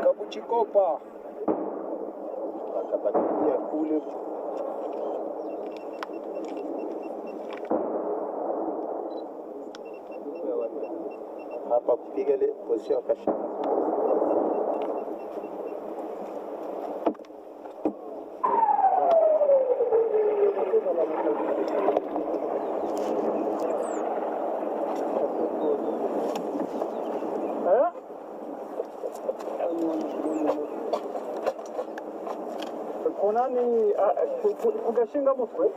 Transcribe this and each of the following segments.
Kabuchikopa akabakia kule hapa kupiga ile position akashika. Konani kugashinga mutwe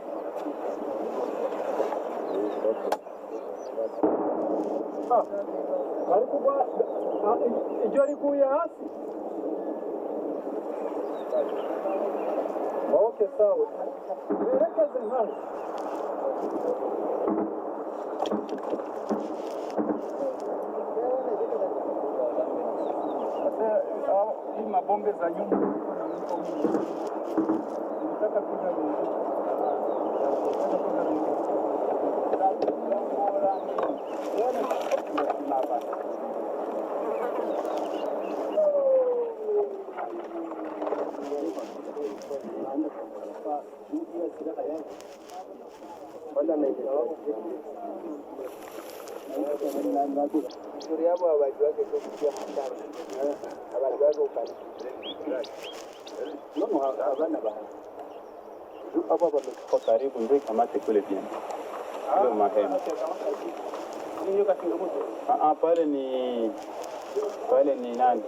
ari kugwa ijyo riguye hasi. Okay, sawa, werekeze hano. Hii mabombe za nyumba nataka kuja hapa kwa karibu ndio kamate kule pia. Ndio mahema. Pale ni nani?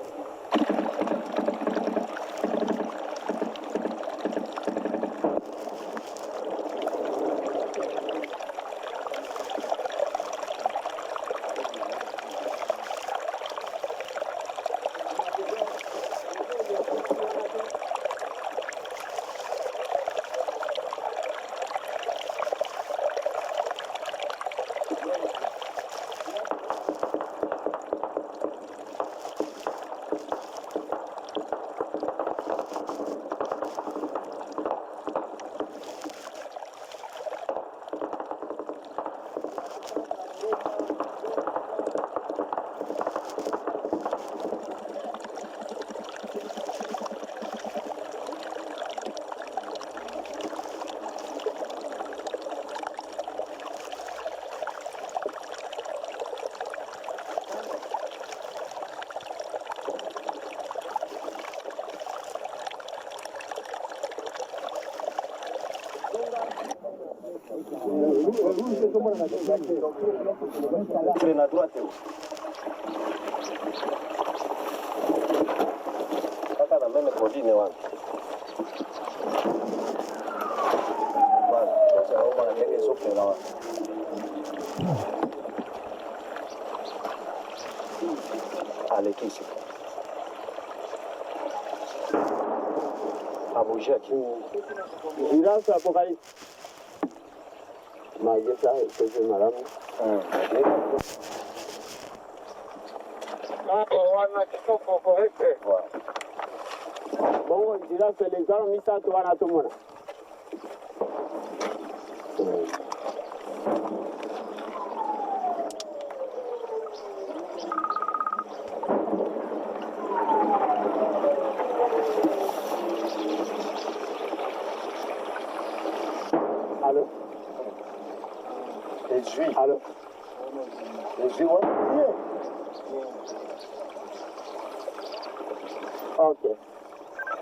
Na droite. Sasa na mimi kodine wangu. Basi, sasa au bana ndege sote na wangu. Alekisi. Abuja kimi. Dirasa hapo kai. Magesa sasa maramu. Wana kitoko kwa heke. Bongo dirasa lezaro misatu wanatumuna. Allô? Les huiles. Allô? Les huiles, ouais. Okay.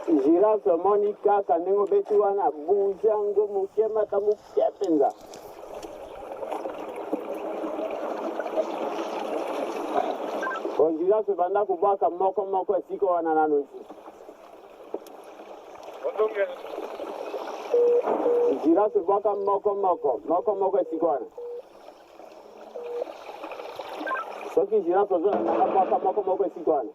Girafe Monica kanengo betu wana bujango mukema kamu kepenga. Kwa girafe banda kubaka moko siko wana nanusi. Girafe baka moko siko wana. Soki girafe zona baka moko siko wana.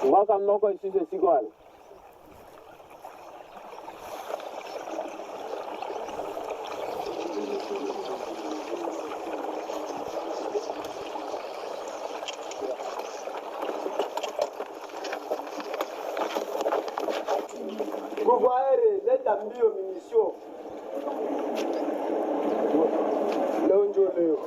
Mwaka moko isise sigwala. ndio minisio. Leo ndio leo.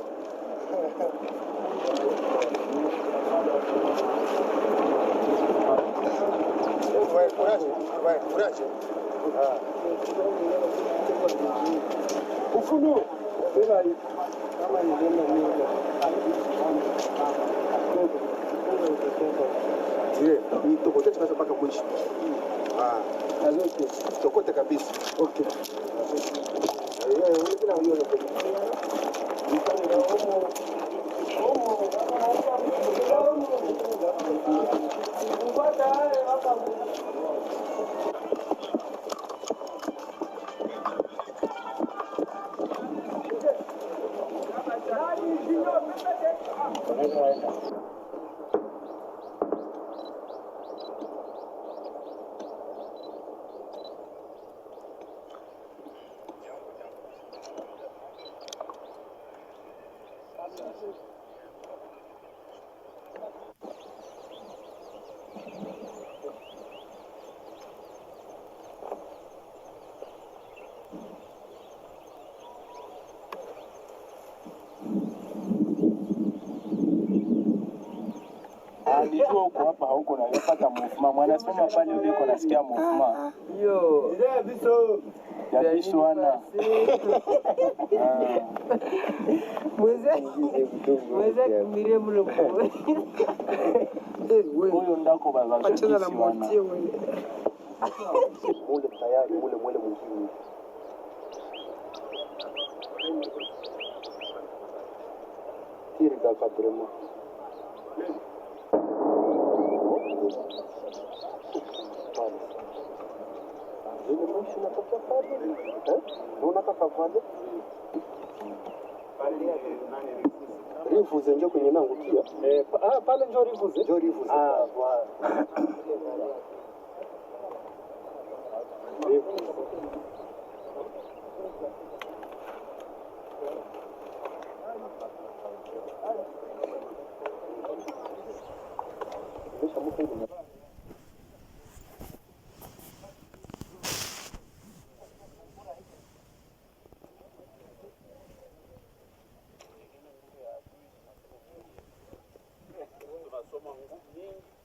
Kuraje. Ufunuo. Kama ni neno mingi. Je, nitokote tunaweza mpaka mwisho. Tokote kabisa. Okay. Kila hiyo ndio. Alijua uko hapa hauko na unapata movement. Mwanasema pale uliko nasikia movement. Yo. Ile biso. Ya biso ana. Mweze kumire mlo mwe. Huyo ndako baba. Achana na mwatie wewe. Mule tayari mule mwingine. Tiri kaka drama. Rivuze njo kwenye nangu kia. Pale njo rivuze. Njo rivuze. Bwana. Tunasoma nguvu nyingi.